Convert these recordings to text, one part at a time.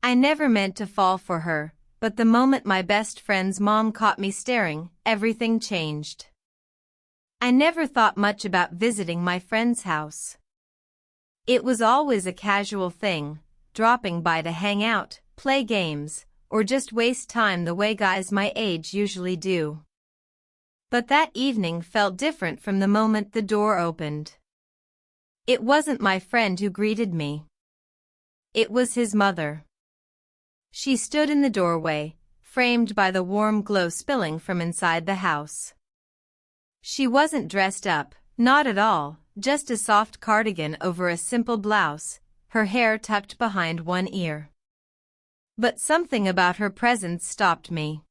I never meant to fall for her, but the moment my best friend's mom caught me staring, everything changed. I never thought much about visiting my friend's house. It was always a casual thing, dropping by to hang out, play games, or just waste time the way guys my age usually do. But that evening felt different from the moment the door opened. It wasn't my friend who greeted me. It was his mother. She stood in the doorway, framed by the warm glow spilling from inside the house. She wasn't dressed up, not at all, just a soft cardigan over a simple blouse, her hair tucked behind one ear. But something about her presence stopped me.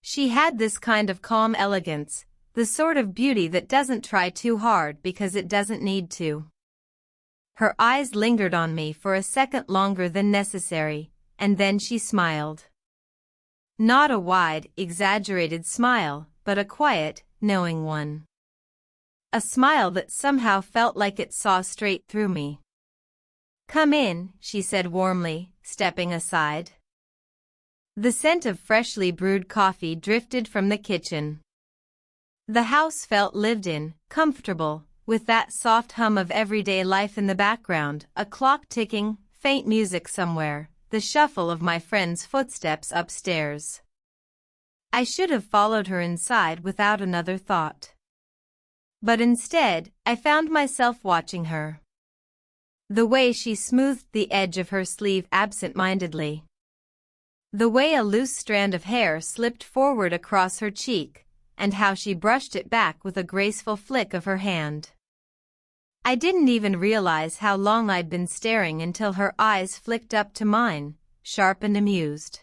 She had this kind of calm elegance, the sort of beauty that doesn't try too hard because it doesn't need to. Her eyes lingered on me for a second longer than necessary, and then she smiled. Not a wide, exaggerated smile, but a quiet, knowing one. A smile that somehow felt like it saw straight through me. "Come in," she said warmly, stepping aside. The scent of freshly brewed coffee drifted from the kitchen. The house felt lived in, comfortable, with that soft hum of everyday life in the background, a clock ticking, faint music somewhere, the shuffle of my friend's footsteps upstairs. I should have followed her inside without another thought. But instead, I found myself watching her. The way she smoothed the edge of her sleeve absent-mindedly. The way a loose strand of hair slipped forward across her cheek, and how she brushed it back with a graceful flick of her hand. I didn't even realize how long I'd been staring until her eyes flicked up to mine, sharp and amused.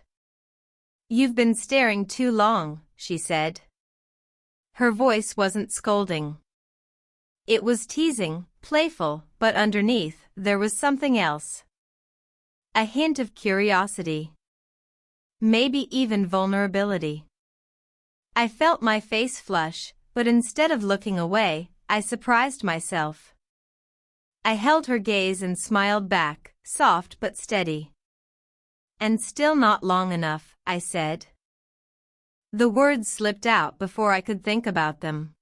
"You've been staring too long," she said. Her voice wasn't scolding. It was teasing, playful, but underneath, there was something else. A hint of curiosity. Maybe even vulnerability. I felt my face flush, but instead of looking away, I surprised myself. I held her gaze and smiled back, soft but steady. "And still not long enough," I said. The words slipped out before I could think about them.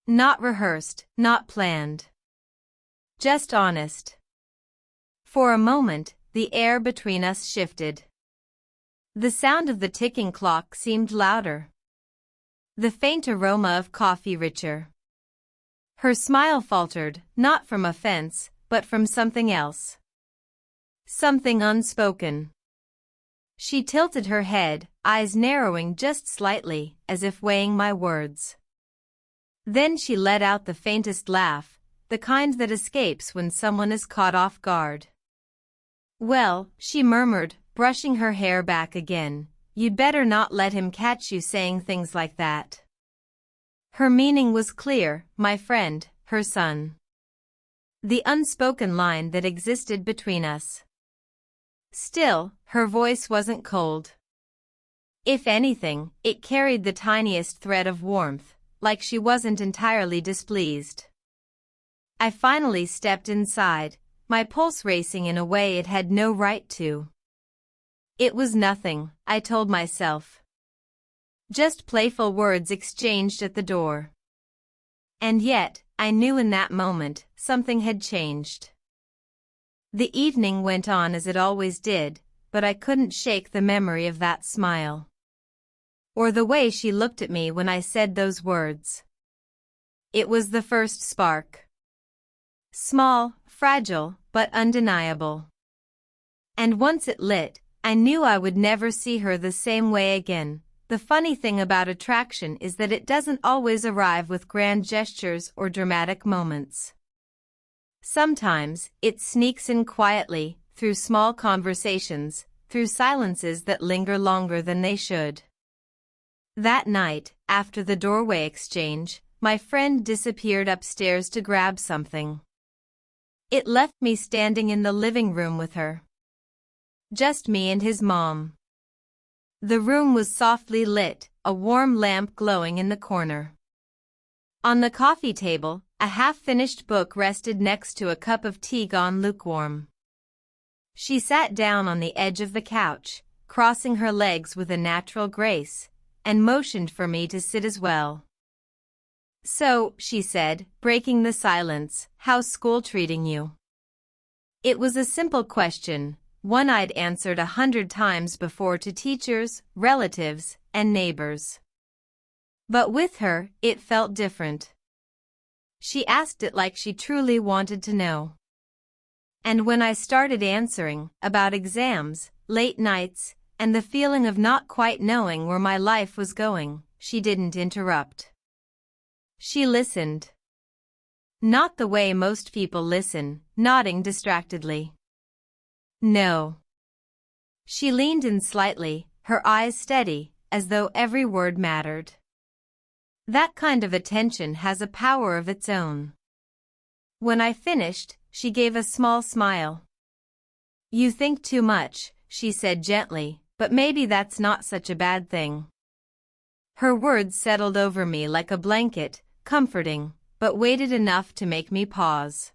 Not rehearsed, not planned. Just honest. For a moment, the air between us shifted. The sound of the ticking clock seemed louder. The faint aroma of coffee richer. Her smile faltered, not from offense, but from something else. Something unspoken. She tilted her head, eyes narrowing just slightly, as if weighing my words. Then she let out the faintest laugh, the kind that escapes when someone is caught off guard. "Well," she murmured, brushing her hair back again, "you'd better not let him catch you saying things like that." Her meaning was clear, my friend, her son. The unspoken line that existed between us. Still, her voice wasn't cold. If anything, it carried the tiniest thread of warmth, like she wasn't entirely displeased. I finally stepped inside, my pulse racing in a way it had no right to. It was nothing, I told myself. Just playful words exchanged at the door. And yet, I knew in that moment, something had changed. The evening went on as it always did, but I couldn't shake the memory of that smile. Or the way she looked at me when I said those words. It was the first spark. Small, fragile, but undeniable. And once it lit, I knew I would never see her the same way again. The funny thing about attraction is that it doesn't always arrive with grand gestures or dramatic moments. Sometimes, it sneaks in quietly, through small conversations, through silences that linger longer than they should. That night, after the doorway exchange, my friend disappeared upstairs to grab something. It left me standing in the living room with her. Just me and his mom. The room was softly lit, a warm lamp glowing in the corner. On the coffee table, a half-finished book rested next to a cup of tea gone lukewarm. She sat down on the edge of the couch, crossing her legs with a natural grace, and motioned for me to sit as well. "So," she said, breaking the silence, "how's school treating you?" It was a simple question, one I'd answered 100 times before to teachers, relatives, and neighbors. But with her, it felt different. She asked it like she truly wanted to know. And when I started answering about exams, late nights, and the feeling of not quite knowing where my life was going, she didn't interrupt. She listened. Not the way most people listen, nodding distractedly. No. She leaned in slightly, her eyes steady, as though every word mattered. That kind of attention has a power of its own. When I finished, she gave a small smile. "You think too much," she said gently, "but maybe that's not such a bad thing." Her words settled over me like a blanket, comforting, but weighted enough to make me pause.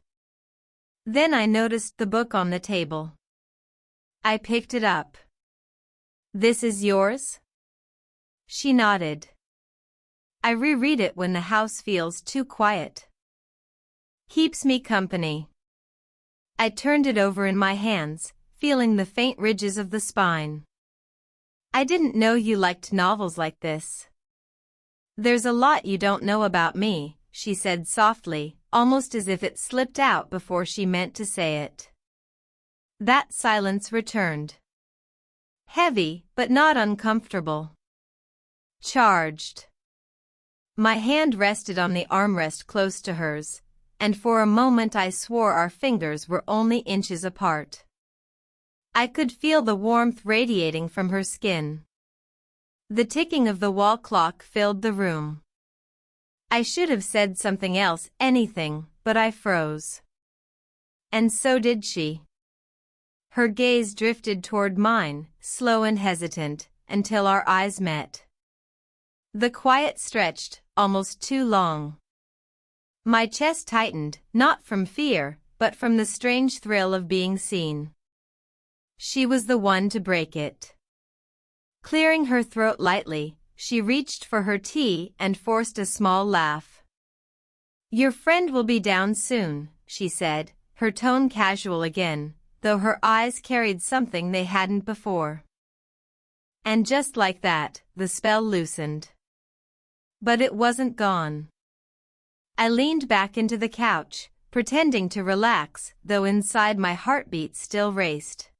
Then I noticed the book on the table. I picked it up. "This is yours?" She nodded. "I reread it when the house feels too quiet. Keeps me company." I turned it over in my hands, feeling the faint ridges of the spine. "I didn't know you liked novels like this." "There's a lot you don't know about me," she said softly, almost as if it slipped out before she meant to say it. That silence returned. Heavy, but not uncomfortable. Charged. My hand rested on the armrest close to hers, and for a moment I swore our fingers were only inches apart. I could feel the warmth radiating from her skin. The ticking of the wall clock filled the room. I should have said something else, anything, but I froze. And so did she. Her gaze drifted toward mine, slow and hesitant, until our eyes met. The quiet stretched, almost too long. My chest tightened, not from fear, but from the strange thrill of being seen. She was the one to break it. Clearing her throat lightly, she reached for her tea and forced a small laugh. "Your friend will be down soon," she said, her tone casual again, though her eyes carried something they hadn't before. And just like that, the spell loosened. But it wasn't gone. I leaned back into the couch, pretending to relax, though inside my heartbeat still raced.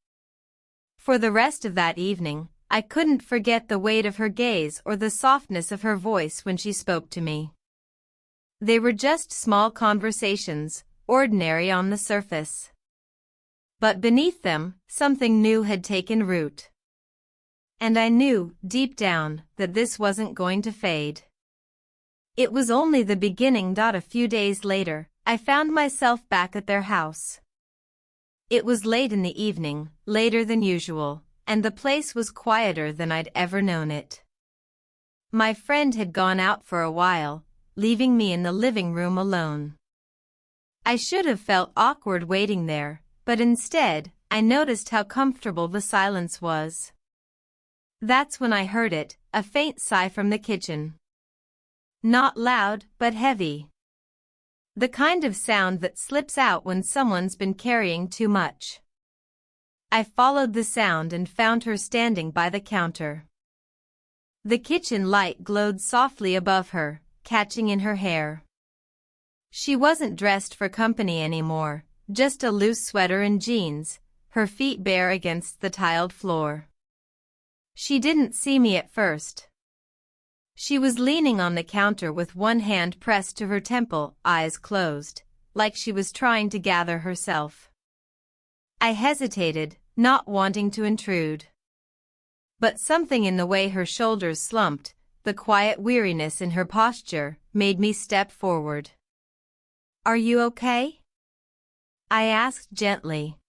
For the rest of that evening, I couldn't forget the weight of her gaze or the softness of her voice when she spoke to me. They were just small conversations, ordinary on the surface. But beneath them, something new had taken root. And I knew, deep down, that this wasn't going to fade. It was only the beginning. A few days later, I found myself back at their house. It was late in the evening, later than usual, and the place was quieter than I'd ever known it. My friend had gone out for a while, leaving me in the living room alone. I should have felt awkward waiting there, but instead, I noticed how comfortable the silence was. That's when I heard it, a faint sigh from the kitchen. Not loud, but heavy. The kind of sound that slips out when someone's been carrying too much. I followed the sound and found her standing by the counter. The kitchen light glowed softly above her, catching in her hair. She wasn't dressed for company anymore, just a loose sweater and jeans, her feet bare against the tiled floor. She didn't see me at first. She was leaning on the counter with one hand pressed to her temple, eyes closed, like she was trying to gather herself. I hesitated, not wanting to intrude. But something in the way her shoulders slumped, the quiet weariness in her posture, made me step forward. "Are you okay?" I asked gently.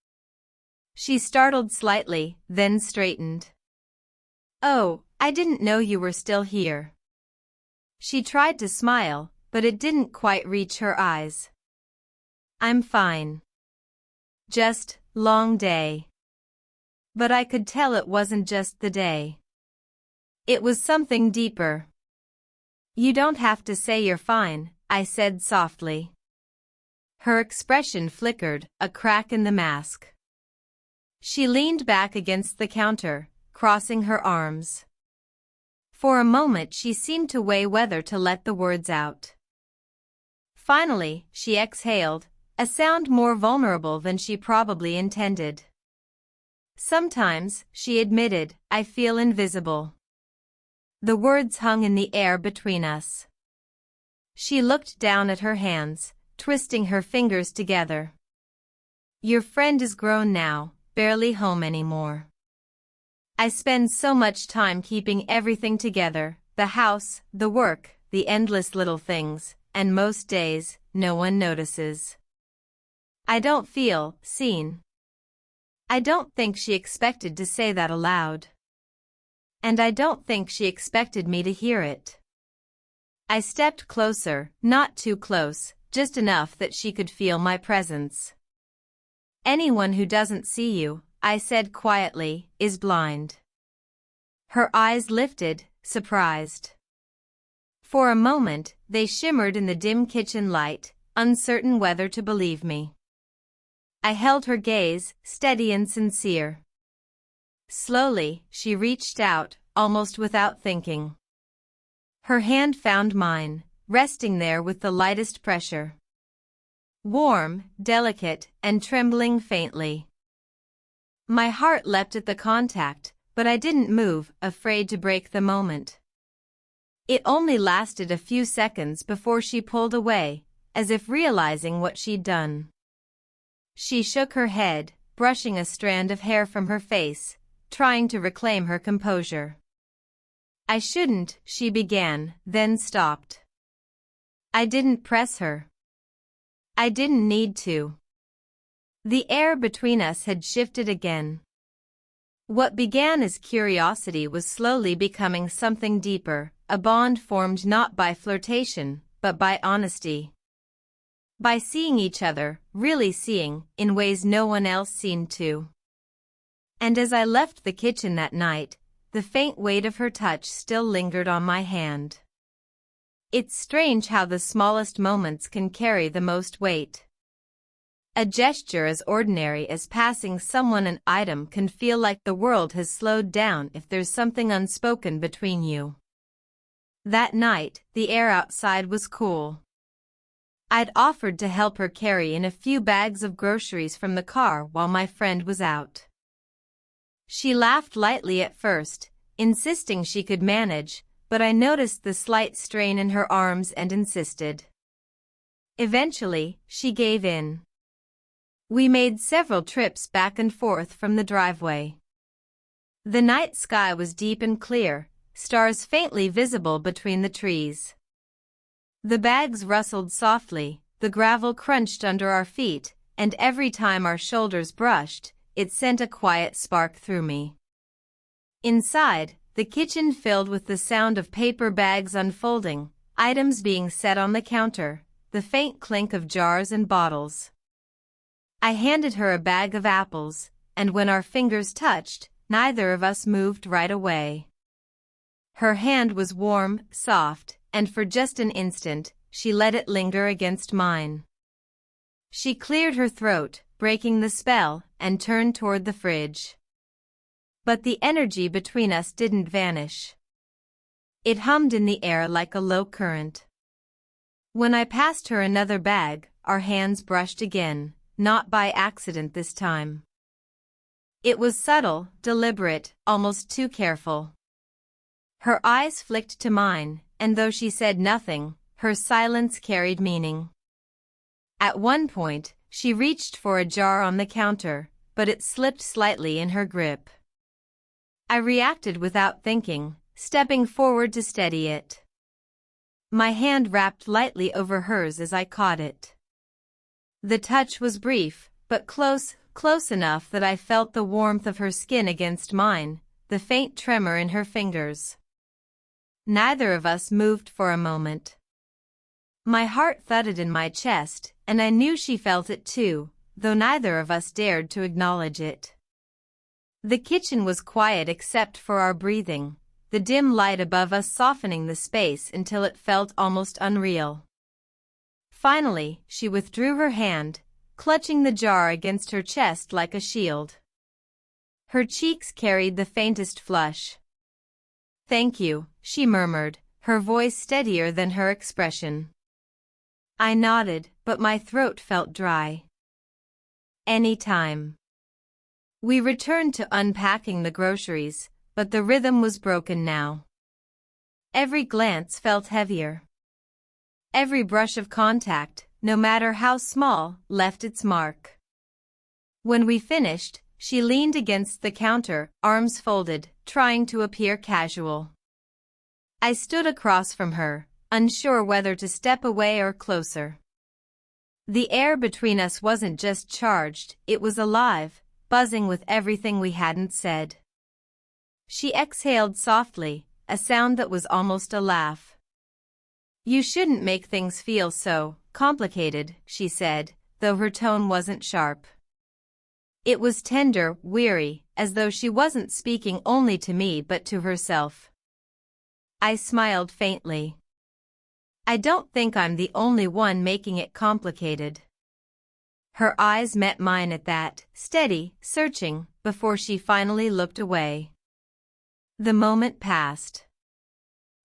She startled slightly, then straightened. "Oh, I didn't know you were still here." She tried to smile, but it didn't quite reach her eyes. "I'm fine. Just, long day." But I could tell it wasn't just the day. It was something deeper. "You don't have to say you're fine," I said softly. Her expression flickered, a crack in the mask. She leaned back against the counter, crossing her arms. For a moment she seemed to weigh whether to let the words out. Finally, she exhaled, a sound more vulnerable than she probably intended. "Sometimes," she admitted, "I feel invisible." The words hung in the air between us. She looked down at her hands, twisting her fingers together. "Your friend is grown now, barely home anymore. I spend so much time keeping everything together, the house, the work, the endless little things, and most days, no one notices. I don't feel seen." I don't think she expected to say that aloud. And I don't think she expected me to hear it. I stepped closer, not too close, just enough that she could feel my presence. "Anyone who doesn't see you," I said quietly, "is blind." Her eyes lifted, surprised. For a moment, they shimmered in the dim kitchen light, uncertain whether to believe me. I held her gaze, steady and sincere. Slowly, she reached out, almost without thinking. Her hand found mine, resting there with the lightest pressure. Warm, delicate, and trembling faintly. My heart leapt at the contact, but I didn't move, afraid to break the moment. It only lasted a few seconds before she pulled away, as if realizing what she'd done. She shook her head, brushing a strand of hair from her face, trying to reclaim her composure. "I shouldn't," she began, then stopped. I didn't press her. I didn't need to. The air between us had shifted again. What began as curiosity was slowly becoming something deeper, a bond formed not by flirtation, but by honesty. By seeing each other, really seeing, in ways no one else seemed to. And as I left the kitchen that night, the faint weight of her touch still lingered on my hand. It's strange how the smallest moments can carry the most weight. A gesture as ordinary as passing someone an item can feel like the world has slowed down if there's something unspoken between you. That night, the air outside was cool. I'd offered to help her carry in a few bags of groceries from the car while my friend was out. She laughed lightly at first, insisting she could manage, but I noticed the slight strain in her arms and insisted. Eventually, she gave in. We made several trips back and forth from the driveway. The night sky was deep and clear, stars faintly visible between the trees. The bags rustled softly, the gravel crunched under our feet, and every time our shoulders brushed, it sent a quiet spark through me. Inside, the kitchen filled with the sound of paper bags unfolding, items being set on the counter, the faint clink of jars and bottles. I handed her a bag of apples, and when our fingers touched, neither of us moved right away. Her hand was warm, soft, and for just an instant, she let it linger against mine. She cleared her throat, breaking the spell, and turned toward the fridge. But the energy between us didn't vanish. It hummed in the air like a low current. When I passed her another bag, our hands brushed again, not by accident this time. It was subtle, deliberate, almost too careful. Her eyes flicked to mine, and though she said nothing, her silence carried meaning. At one point, she reached for a jar on the counter, but it slipped slightly in her grip. I reacted without thinking, stepping forward to steady it. My hand wrapped lightly over hers as I caught it. The touch was brief, but close enough that I felt the warmth of her skin against mine, the faint tremor in her fingers. Neither of us moved for a moment. My heart thudded in my chest, and I knew she felt it too, though neither of us dared to acknowledge it. The kitchen was quiet except for our breathing, the dim light above us softening the space until it felt almost unreal. Finally, she withdrew her hand, clutching the jar against her chest like a shield. Her cheeks carried the faintest flush. "Thank you," she murmured, her voice steadier than her expression. I nodded, but my throat felt dry. "Any time." We returned to unpacking the groceries, but the rhythm was broken now. Every glance felt heavier. Every brush of contact, no matter how small, left its mark. When we finished, she leaned against the counter, arms folded, trying to appear casual. I stood across from her, unsure whether to step away or closer. The air between us wasn't just charged, it was alive, buzzing with everything we hadn't said. She exhaled softly, a sound that was almost a laugh. "You shouldn't make things feel so complicated," she said, though her tone wasn't sharp. It was tender, weary, as though she wasn't speaking only to me but to herself. I smiled faintly. "I don't think I'm the only one making it complicated." Her eyes met mine at that, steady, searching, before she finally looked away. The moment passed.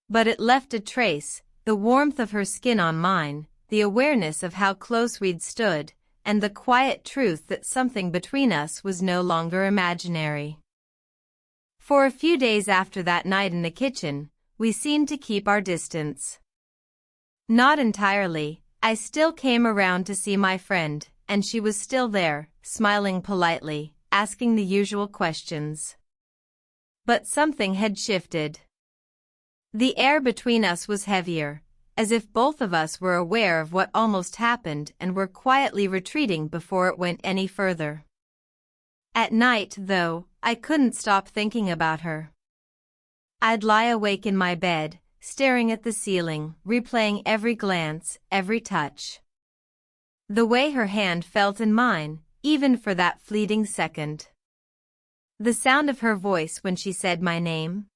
But it left a trace, the warmth of her skin on mine, the awareness of how close we'd stood, and the quiet truth that something between us was no longer imaginary. For a few days after that night in the kitchen, we seemed to keep our distance. Not entirely, I still came around to see my friend, and she was still there, smiling politely, asking the usual questions. But something had shifted. The air between us was heavier, as if both of us were aware of what almost happened and were quietly retreating before it went any further. At night, though, I couldn't stop thinking about her. I'd lie awake in my bed, staring at the ceiling, replaying every glance, every touch. The way her hand felt in mine, even for that fleeting second. The sound of her voice when she said my name.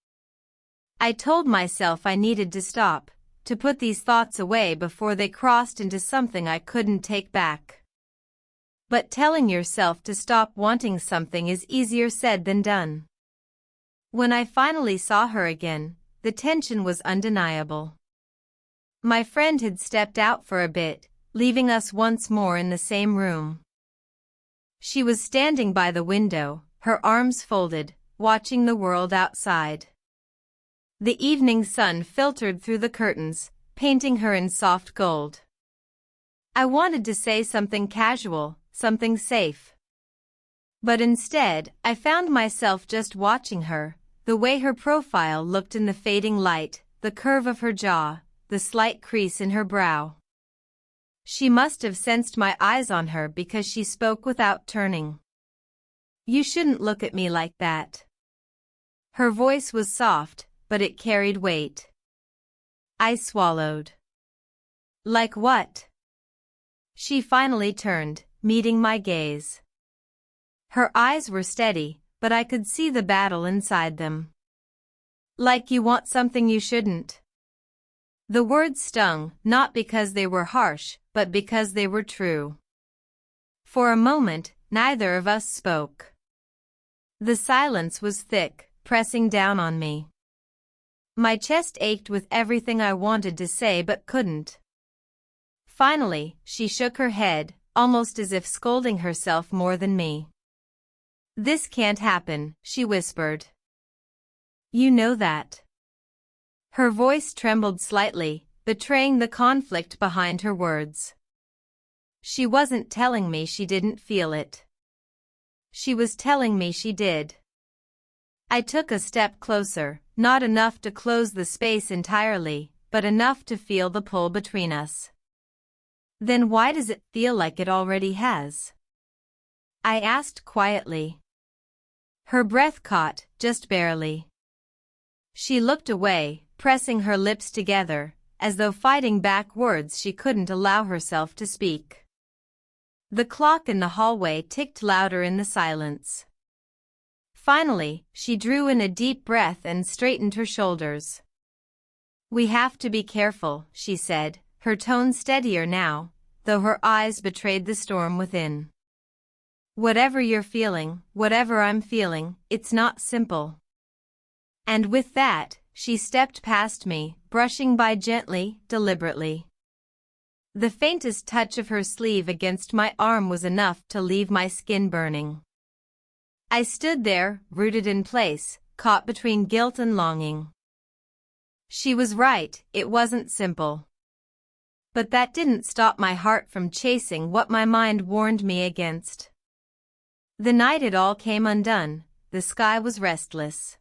I told myself I needed to stop, to put these thoughts away before they crossed into something I couldn't take back. But telling yourself to stop wanting something is easier said than done. When I finally saw her again, the tension was undeniable. My friend had stepped out for a bit, leaving us once more in the same room. She was standing by the window, her arms folded, watching the world outside. The evening sun filtered through the curtains, painting her in soft gold. I wanted to say something casual, something safe. But instead, I found myself just watching her, the way her profile looked in the fading light, the curve of her jaw, the slight crease in her brow. She must have sensed my eyes on her because she spoke without turning. "You shouldn't look at me like that." Her voice was soft, but it carried weight. I swallowed. "Like what?" She finally turned, meeting my gaze. Her eyes were steady, but I could see the battle inside them. "Like you want something you shouldn't." The words stung, not because they were harsh, but because they were true. For a moment, neither of us spoke. The silence was thick, pressing down on me. My chest ached with everything I wanted to say but couldn't. Finally, she shook her head, almost as if scolding herself more than me. "This can't happen," she whispered. "You know that." Her voice trembled slightly, betraying the conflict behind her words. She wasn't telling me she didn't feel it. She was telling me she did. I took a step closer, not enough to close the space entirely, but enough to feel the pull between us. "Then why does it feel like it already has?" I asked quietly. Her breath caught, just barely. She looked away, pressing her lips together, as though fighting back words she couldn't allow herself to speak. The clock in the hallway ticked louder in the silence. Finally, she drew in a deep breath and straightened her shoulders. "We have to be careful," she said, her tone steadier now, though her eyes betrayed the storm within. "Whatever you're feeling, whatever I'm feeling, it's not simple." And with that, she stepped past me, brushing by gently, deliberately. The faintest touch of her sleeve against my arm was enough to leave my skin burning. I stood there, rooted in place, caught between guilt and longing. She was right, it wasn't simple. But that didn't stop my heart from chasing what my mind warned me against. The night it all came undone, the sky was restless.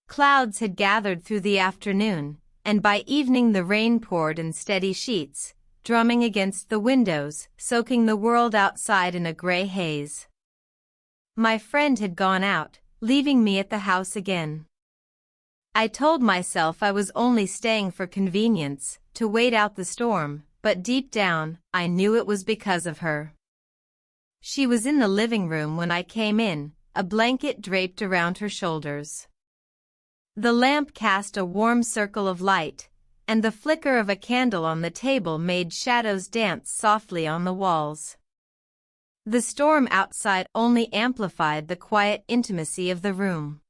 Clouds had gathered through the afternoon, and by evening the rain poured in steady sheets, drumming against the windows, soaking the world outside in a gray haze. My friend had gone out, leaving me at the house again. I told myself I was only staying for convenience, to wait out the storm, but deep down, I knew it was because of her. She was in the living room when I came in, a blanket draped around her shoulders. The lamp cast a warm circle of light, and the flicker of a candle on the table made shadows dance softly on the walls. The storm outside only amplified the quiet intimacy of the room.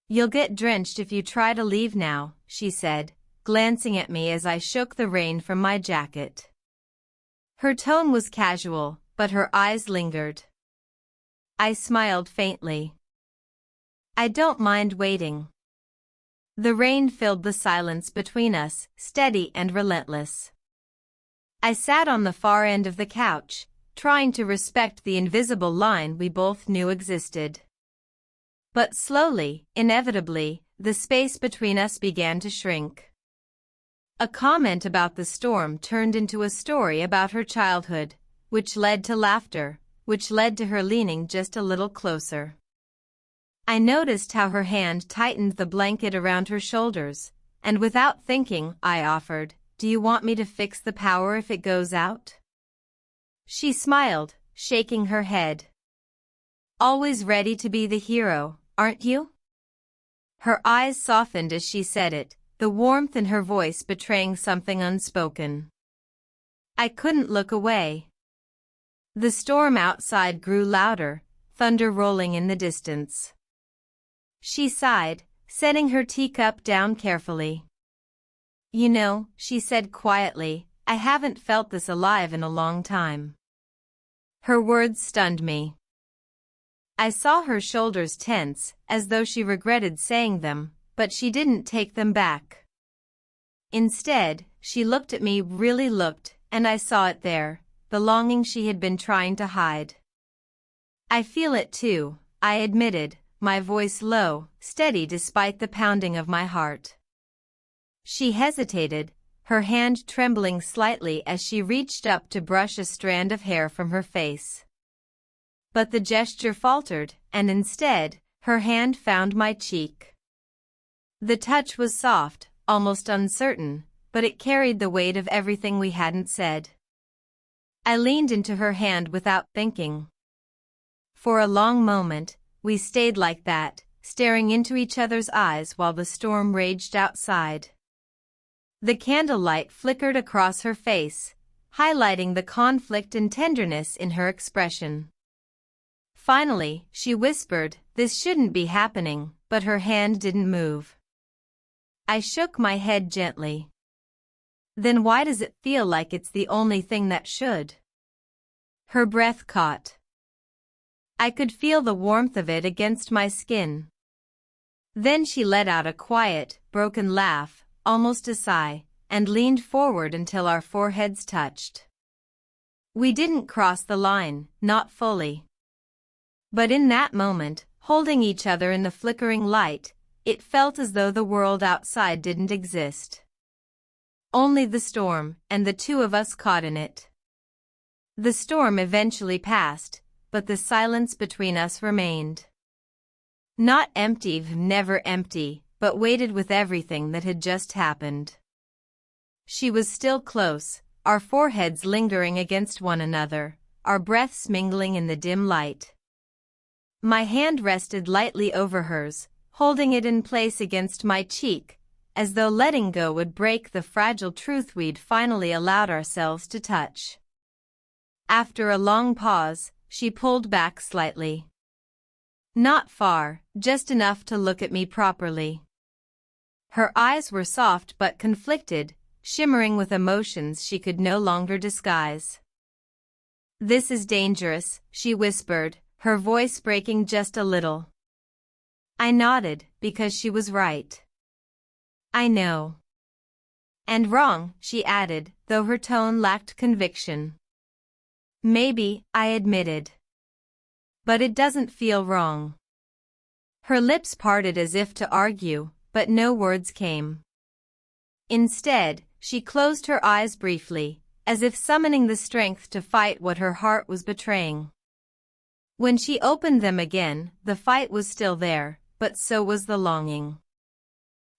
"You'll get drenched if you try to leave now," she said, glancing at me as I shook the rain from my jacket. Her tone was casual, but her eyes lingered. I smiled faintly. "I don't mind waiting." The rain filled the silence between us, steady and relentless. I sat on the far end of the couch, trying to respect the invisible line we both knew existed. But slowly, inevitably, the space between us began to shrink. A comment about the storm turned into a story about her childhood, which led to laughter, which led to her leaning just a little closer. I noticed how her hand tightened the blanket around her shoulders, and without thinking, I offered, "Do you want me to fix the power if it goes out?" She smiled, shaking her head. "Always ready to be the hero, aren't you?" Her eyes softened as she said it, the warmth in her voice betraying something unspoken. I couldn't look away. The storm outside grew louder, thunder rolling in the distance. She sighed, setting her teacup down carefully. "You know," she said quietly, "I haven't felt this alive in a long time." Her words stunned me. I saw her shoulders tense, as though she regretted saying them, but she didn't take them back. Instead, she looked at me, really looked, and I saw it there, the longing she had been trying to hide. "I feel it too," I admitted, my voice low, steady despite the pounding of my heart. She hesitated, her hand trembling slightly as she reached up to brush a strand of hair from her face. But the gesture faltered, and instead, her hand found my cheek. The touch was soft, almost uncertain, but it carried the weight of everything we hadn't said. I leaned into her hand without thinking. For a long moment, we stayed like that, staring into each other's eyes while the storm raged outside. The candlelight flickered across her face, highlighting the conflict and tenderness in her expression. Finally, she whispered, "This shouldn't be happening," but her hand didn't move. I shook my head gently. "Then why does it feel like it's the only thing that should?" Her breath caught. I could feel the warmth of it against my skin. Then she let out a quiet, broken laugh, almost a sigh, and leaned forward until our foreheads touched. We didn't cross the line, not fully. But in that moment, holding each other in the flickering light, it felt as though the world outside didn't exist. Only the storm, and the two of us caught in it. The storm eventually passed, but the silence between us remained. Not empty, never empty, but weighted with everything that had just happened. She was still close, our foreheads lingering against one another, our breaths mingling in the dim light. My hand rested lightly over hers, holding it in place against my cheek, as though letting go would break the fragile truth we'd finally allowed ourselves to touch. After a long pause, she pulled back slightly. Not far, just enough to look at me properly. Her eyes were soft but conflicted, shimmering with emotions she could no longer disguise. "This is dangerous," she whispered, her voice breaking just a little. I nodded, because she was right. "I know." "And wrong," she added, though her tone lacked conviction. "Maybe," I admitted. "But it doesn't feel wrong." Her lips parted as if to argue, but no words came. Instead, she closed her eyes briefly, as if summoning the strength to fight what her heart was betraying. When she opened them again, the fight was still there, but so was the longing.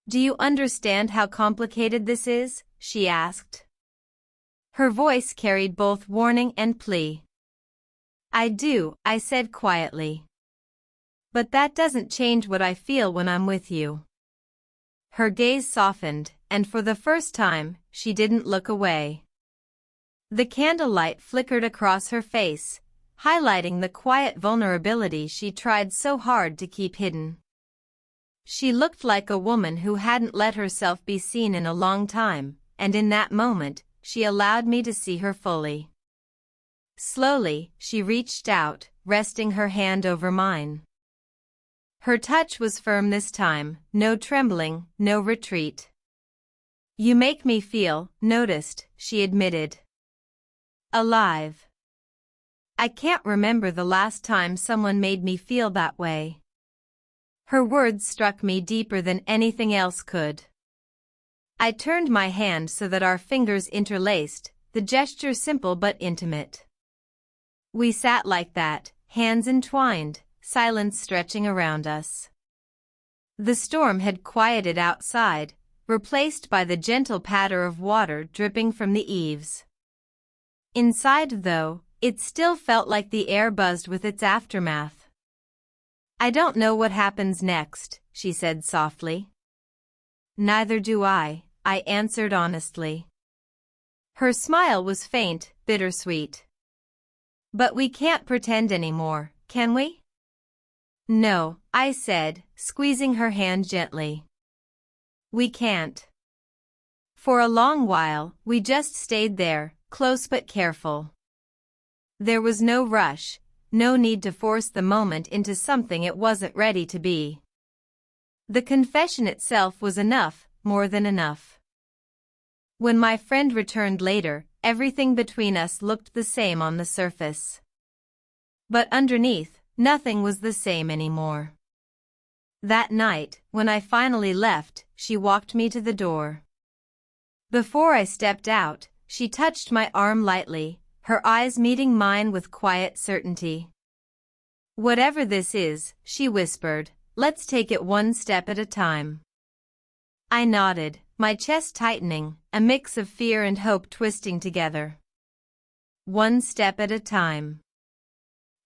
"Do you understand how complicated this is?" she asked. Her voice carried both warning and plea. "I do," I said quietly. "But that doesn't change what I feel when I'm with you." Her gaze softened, and for the first time, she didn't look away. The candlelight flickered across her face, highlighting the quiet vulnerability she tried so hard to keep hidden. She looked like a woman who hadn't let herself be seen in a long time, and in that moment, she allowed me to see her fully. Slowly, she reached out, resting her hand over mine. Her touch was firm this time, no trembling, no retreat. "You make me feel noticed," she admitted. "Alive." I can't remember the last time someone made me feel that way. Her words struck me deeper than anything else could. I turned my hand so that our fingers interlaced, the gesture simple but intimate. We sat like that, hands entwined, silence stretching around us. The storm had quieted outside, replaced by the gentle patter of water dripping from the eaves. Inside, though, it still felt like the air buzzed with its aftermath. "I don't know what happens next," she said softly. "Neither do I answered honestly. Her smile was faint, bittersweet. "But we can't pretend anymore, can we?" "No," I said, squeezing her hand gently. "We can't." For a long while, we just stayed there, close but careful. There was no rush, no need to force the moment into something it wasn't ready to be. The confession itself was enough, more than enough. When my friend returned later, everything between us looked the same on the surface. But underneath, nothing was the same anymore. That night, when I finally left, she walked me to the door. Before I stepped out, she touched my arm lightly, her eyes meeting mine with quiet certainty. "Whatever this is," she whispered, "let's take it one step at a time." I nodded, my chest tightening, a mix of fear and hope twisting together. One step at a time.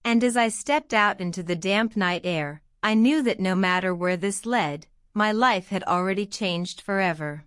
And as I stepped out into the damp night air, I knew that no matter where this led, my life had already changed forever.